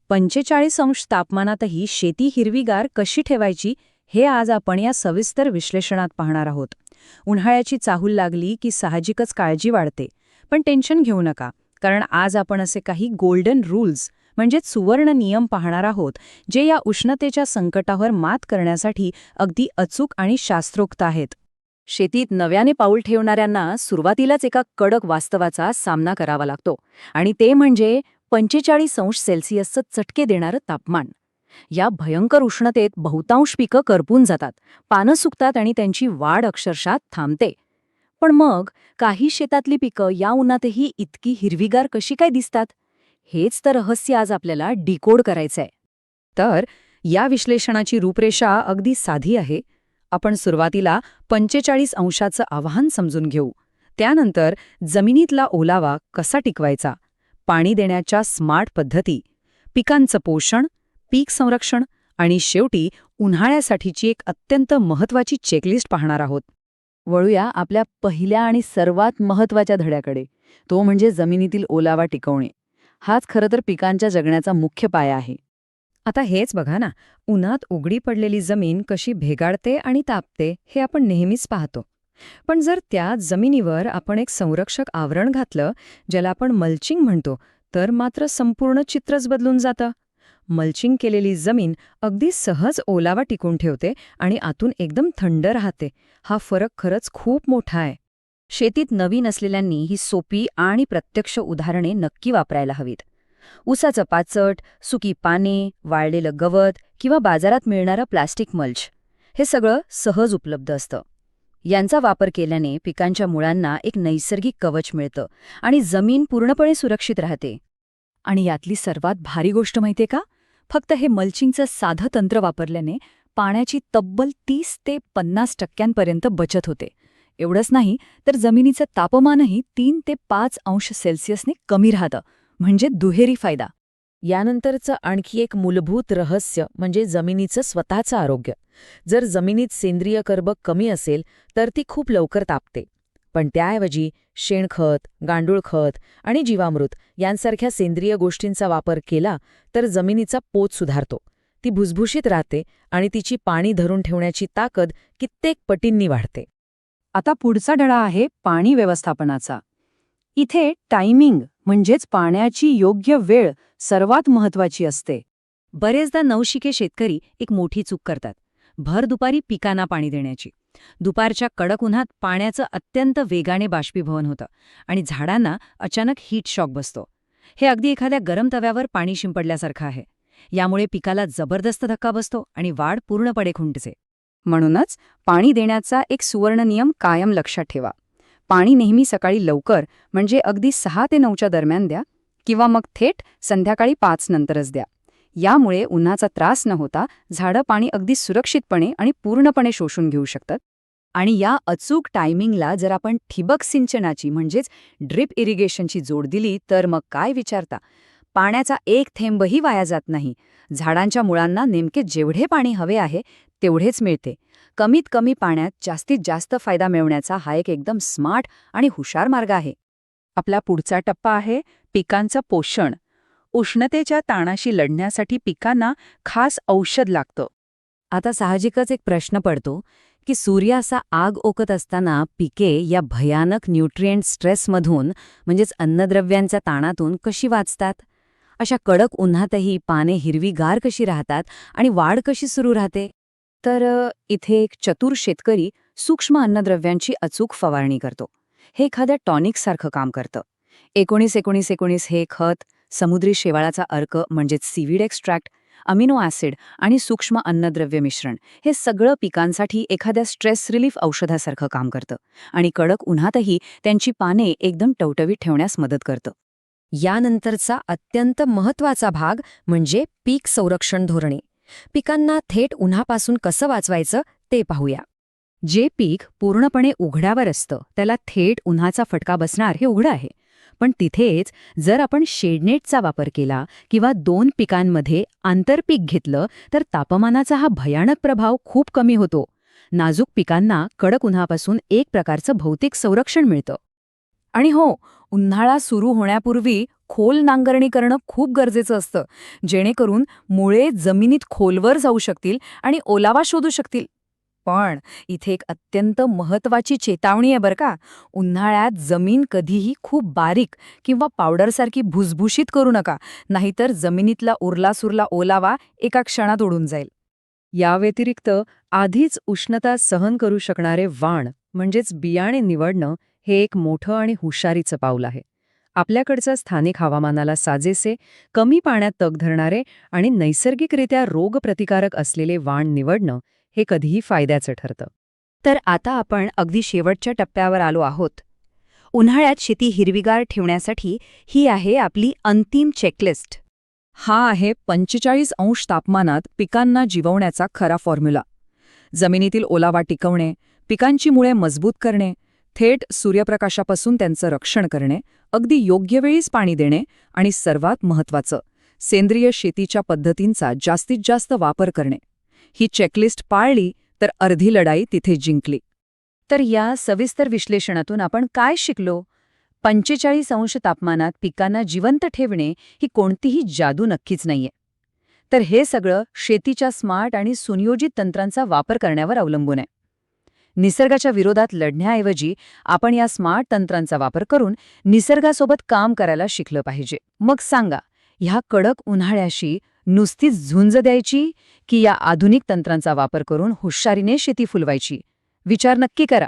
45 अंश तापमानातही शेती हिरवीगार कशी ठेवायची हे आज आपण या सविस्तर विश्लेषणात पाहणार आहोत. उन्हाळ्याची चाहूल लागली की साहजिकच काळजी वाढते. पण टेन्शन घेऊ नका, कारण आज आपण असे काही गोल्डन रूल्स म्हणजेच सुवर्ण नियम पाहणार आहोत, जे या उष्णतेच्या संकटावर मात करण्यासाठी अगदी अचूक आणि शास्त्रोक्त आहेत. शेतीत नव्याने पाऊल ठेवणाऱ्यांना सुरुवातीलाच एका कडक वास्तवाचा सामना करावा लागतो, आणि ते म्हणजे 45 अंश सेल्सिअसचं चटके देणारं तापमान. या भयंकर उष्णतेत बहुतांश पिकं करपून जातात, पानं सुकतात आणि त्यांची वाढ अक्षरशः थांबते. पण मग काही शेतातली पिकं या उन्हातही इतकी हिरवीगार कशी काय दिसतात? हेच तर रहस्य आज आपल्याला डिकोड करायचंय. तर या विश्लेषणाची रूपरेषा अगदी साधी आहे. आपण सुरुवातीला 45 अंशाचं आव्हान समजून घेऊ. त्यानंतर जमिनीतला ओलावा कसा टिकवायचा, पाणी देण्याच्या स्मार्ट पद्धती, पिकांचं पोषण, पीक संरक्षण आणि शेवटी उन्हाळ्यासाठीची एक अत्यंत महत्त्वाची चेकलिस्ट पाहणार आहोत. वळूया आपल्या पहिल्या आणि सर्वात महत्त्वाच्या धड्याकडे, तो म्हणजे जमिनीतील ओलावा टिकवणे. हाच खरं तर पिकांच्या जगण्याचा मुख्य पाया आहे. आता हेच बघा ना, उन्हात उघडी पडलेली जमीन कशी भेगाडते आणि तापते हे आपण नेहमीच पाहतो. पण जर त्या जमिनीवर आपण एक संरक्षक आवरण घातलं, ज्याला आपण मल्चिंग म्हणतो, तर मात्र संपूर्ण चित्रच बदलून जातं. मल्चिंग केलेली जमीन अगदी सहज ओलावा टिकून ठेवते आणि आतून एकदम थंड राहते. हा फरक खरंच खूप मोठा आहे. शेतीत नवीन असलेल्यांनी ही सोपी आणि प्रत्यक्ष उदाहरणे नक्की वापरायला हवीत. ऊसाचं पाचट, सुकी पाने, वाळलेलं गवत किंवा बाजारात मिळणारं प्लास्टिक मल्च, हे सगळं सहज उपलब्ध असतं. यांचा वापर केल्याने पिकांच्या मुळांना एक नैसर्गिक कवच मिळतं आणि जमीन पूर्णपणे सुरक्षित राहते. आणि यातली सर्वात भारी गोष्ट माहितीये का? फक्त हे मल्चिंगचं साधं तंत्र वापरल्याने पाण्याची तब्बल 30 ते 50% बचत होते. एवढंच नाही तर जमिनीचं तापमानही 3 ते 5 अंश सेल्सिअसने कमी राहतं, म्हणजे दुहेरी फायदा. यानंतरचं आणखी एक मूलभूत रहस्य म्हणजे जमिनीचं स्वतःचं आरोग्य. जर जमिनीत सेंद्रिय कर्ब कमी असेल तर ती खूप लवकर तापते. पण त्याऐवजी शेणखत, गांडूळ खत आणि जीवामृत यांसारख्या सेंद्रिय गोष्टींचा वापर केला तर जमिनीचा पोत सुधारतो. ती भुसभुशीत राहते आणि तिची पाणी धरून ठेवण्याची ताकद कित्येक पटींनी वाढते. आता पुढचा धडा आहे पाणी व्यवस्थापनाचा. इथे टायमिंग म्हणजेच पाण्याची योग्य वेळ सर्वात महत्त्वाची असते. बरेचदा नवशिके शेतकरी एक मोठी चूक करतात, भर दुपारी पिकांना पाणी देण्याची. दुपारच्या कडक उन्हात पाण्याचं अत्यंत वेगाने बाष्पीभवन होतं आणि झाडांना अचानक हीट शॉक बसतो. हे अगदी एखाद्या गरम तव्यावर पाणी शिंपडल्यासारखं आहे. यामुळे पिकाला जबरदस्त धक्का बसतो आणि वाढ पूर्णपणे खुंटते. म्हणूनच पाणी देण्याचा एक सुवर्ण नियम कायम लक्षात ठेवा. पाणी नेहमी सकाळी लवकर, म्हणजे अगदी 6 ते 9च्या दरम्यान द्या, किंवा मग थेट संध्याकाळी 5 नंतरच द्या. यामुळे उन्हाचा त्रास न होता झाडं पाणी अगदी सुरक्षितपणे आणि पूर्णपणे शोषून घेऊ शकतात. आणि या अचूक टायमिंगला जर आपण ठिबक सिंचनाची म्हणजेच ड्रिप इरिगेशनची जोड दिली तर मग काय विचारता. पाण्याचा एक थेंबही वाया जात नाही. झाडांच्या मुळांना नेमके जेवढे पाणी हवे आहे तेवढेच मिळते. कमीत कमी पाण्यात जास्तीत जास्त फायदा मिळवण्याचा हा एक एकदम स्मार्ट आणि हुशार मार्ग आहे. आपला पुढचा टप्पा आहे पिकांचं पोषण. उष्णतेच्या ताणाशी लढण्यासाठी पिकांना खास औषध लागतं. आता साहजिकच एक प्रश्न पडतो की सूर्य असा आग ओकत असताना पिके या भयानक न्यूट्रिएंट स्ट्रेसमधून म्हणजेच अन्नद्रव्यांच्या ताणातून कशी वाचतात? अशा कडक उन्हातही पाने हिरवीगार कशी राहतात आणि वाढ कशी सुरू राहते? तर इथे एक चतुर शेतकरी सूक्ष्म अन्नद्रव्यांची अचूक फवारणी करतो. हे एखाद्या टॉनिकसारखं काम करतं. 19-19-19 हे खत, समुद्री शेवाळाचा अर्क म्हणजेच सीवीड एक्स्ट्रॅक्ट, अमिनो ॲसिड आणि सूक्ष्म अन्नद्रव्य मिश्रण, हे सगळं पिकांसाठी एखाद्या स्ट्रेस रिलीफ औषधासारखं काम करतं आणि कडक उन्हातही त्यांची पाने एकदम टवटवीत ठेवण्यास मदत करतं. यानंतरचा अत्यंत महत्त्वाचा भाग म्हणजे पीक संरक्षण धोरणे. पिकांना थेट उन्हापासून कसं वाचवायचं ते पाहूया. जे पीक पूर्णपणे उघड्यावर असतं त्याला थेट उन्हाचा फटका बसणार हे उघड आहे. पण तिथेच जर आपण शेडनेटचा वापर केला किंवा 2 पिकांमध्ये आंतरपीक घेतलं तर तापमानाचा हा भयानक प्रभाव खूप कमी होतो. नाजूक पिकांना कडक उन्हापासून एक प्रकारचं भौतिक संरक्षण मिळतं. आणि हो, उन्हाळा सुरू होण्यापूर्वी खोल नांगरणी करणं खूप गरजेचं असतं, जेणेकरून मुळे जमिनीत खोलवर जाऊ शकतील आणि ओलावा शोधू शकतील. पण इथे एक अत्यंत महत्वाची चेतावणी आहे बरं का. उन्हाळ्यात जमीन कधीही खूप बारीक किंवा पावडरसारखी भुसभुशीत करू नका, नाहीतर जमिनीतला उरलासुरला ओलावा एका क्षणात उडून जाईल. या व्यतिरिक्त आधीच उष्णता सहन करू शकणारे वाण म्हणजेच बियाणे निवडणं हे एक मोठं आणि हुशारीचं पाऊल आहे. आपल्याकडचं स्थानिक हवामानाला साजेसे, कमी पाण्यात तग धरणारे आणि नैसर्गिकरित्या रोगप्रतिकारक असलेले वाण निवडणं हे कधीही फायद्याचं ठरतं. तर आता आपण अगदी शेवटच्या टप्प्यावर आलो आहोत. उन्हाळ्यात शेती हिरवीगार ठेवण्यासाठी ही आहे आपली अंतिम चेकलिस्ट. हा आहे 45 अंश तापमानात पिकांना जिववण्याचा खरा फॉर्म्युला. जमिनीतील ओलावा टिकवणे, पिकांची मुळे मजबूत करणे, थेट सूर्यप्रकाशापासून त्यांचं रक्षण करणे, अगदी योग्य वेळीच पाणी देणे आणि सर्वात महत्त्वाचं, सेंद्रिय शेतीच्या पद्धतींचा जास्तीत जास्त वापर करणे. ही चेकलिस्ट पाळली तर अर्धी लढाई तिथे जिंकली. तर या सविस्तर विश्लेषणातून आपण काय शिकलो? 45 अंश तापमानात पिकांना जिवंत ठेवणे ही कोणतीही जादू नक्कीच नाहीये. तर हे सगळं शेतीच्या स्मार्ट आणि सुनियोजित तंत्रांचा वापर करण्यावर अवलंबून आहे. निसर्गाच्या विरोधात लढण्याऐवजी आपण या स्मार्ट तंत्रांचा वापर करून निसर्गासोबत काम करायला शिकलं पाहिजे. मग सांगा, ह्या कडक उन्हाळ्याशी नुसतीच झुंज द्यायची की या आधुनिक तंत्रांचा वापर करून हुशारीने शेती फुलवायची? विचार नक्की करा.